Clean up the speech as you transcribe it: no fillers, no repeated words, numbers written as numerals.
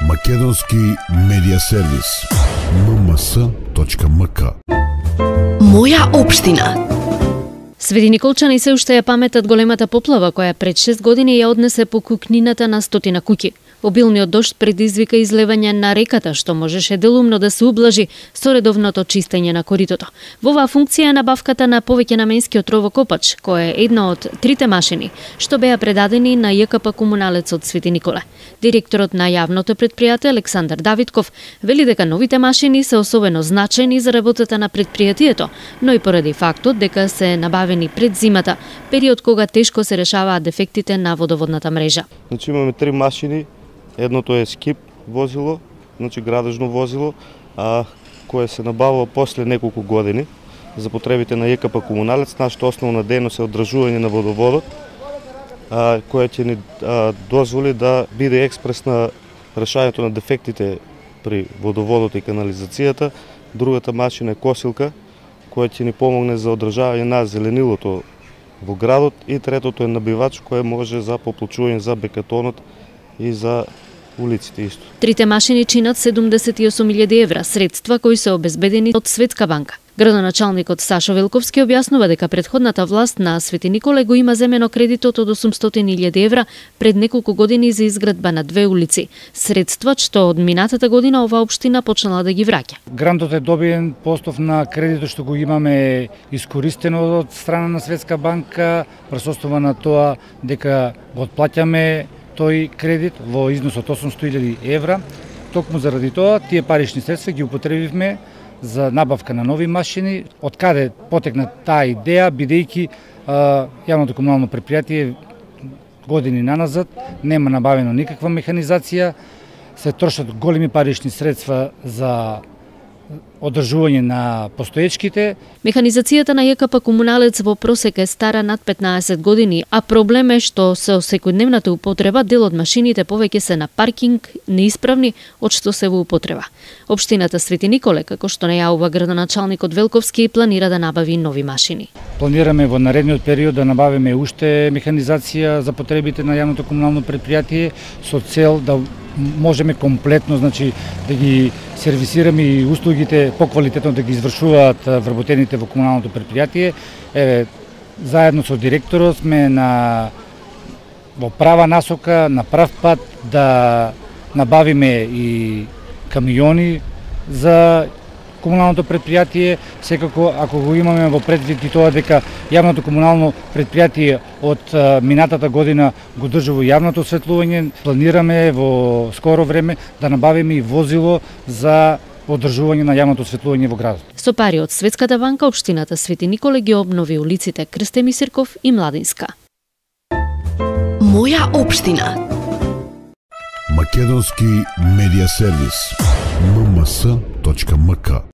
Македонски медиа сервис. mms.mk. Моја општина. Свети Николчани се уште ја паметат големата поплава која пред 6 години ја однесе по кукнината на стотина куќи. Обилниот дожд предизвика излевање на реката, што можеше делумно да се ублажи со редовното чистење на коритото. Во оваа функција е набавката на повеќенаменскиот ровокопач, кој е една од трите машини што беа предадени на ЈКП Комуналецот Свети Николе. Директорот на јавното предпријатие Александар Давидков вели дека новите машини се особено значајни за работата на предпријатието, но и поради фактот дека се набавени пред зимата, период кога тешко се решаваат дефектите на водоводната мрежа. Значи имаме 3 машини. Едното е скип возило, значи градежно возило, кое се набавува после неколку години за потребите на ЈКП Комуналец. Нашата основна дејност е одржување на водоводот, која ќе ни дозволи да биде експрес на решањето на дефектите при водоводот и канализацијата. Другата машина е косилка, која ќе ни помогне за одржавање на зеленилото во градот, и третото е набивач, кој може за поплочување за бекатонот и за улиците исто. Трите машини чинат 78.000 евра, средства кои се обезбедени од Светска банка. Градоначалникот Сашо Велковски објаснува дека претходната власт на Свети Николе го има земено кредитот од 800.000 евра пред неколку години за изградба на 2 улици. Средства што од минатата година оваа општина почнала да ги враќа. Грантот е добиен по основ на кредитот што го имаме искористено од страна на Светска банка, врз основа на тоа дека го отплаќаме тој кредит во износ од 800.000 евра. Токму заради тоа, тие парични средства ги употребивме за набавка на нови машини. Од каде потекна таа идеја, бидејќи јавното комунално предпријатие години наназад нема набавено никаква механизација, се трошат големи парични средства за одржување на постоечките. Механизацијата на ЈКП Комуналец во просек е стара над 15 години, а проблем е што со секојдневната употреба дел од машините повеќе се на паркинг, неисправни, од што се во употреба. Општината Свети Николе, како што најавува градоначалникот Велковски, планира да набави нови машини. Планираме во наредниот период да набавиме уште механизација за потребите на јавното комунално предпријатие со цел да можеме комплетно, значи, да ги сервисираме и услугите поквалитетно да ги извршуваат вработените во комуналното предпријатие. Заедно со директорот сме во права насока, на прав пат да набавиме и камиони за комуналното предпријатие. Секако, ако го имаме во предвид и тоа дека јавното комунално предпријатие од минатата година го држи во јавното осветлување, планираме во скоро време да набавиме и возило за одржување на јавното осветлување во градот. Со пари од Светската банка, општината Свети Николе ги обнови улиците Крстеми Сирков и Младинска. Моја општина. Македонски медиа сервис. mms.mk.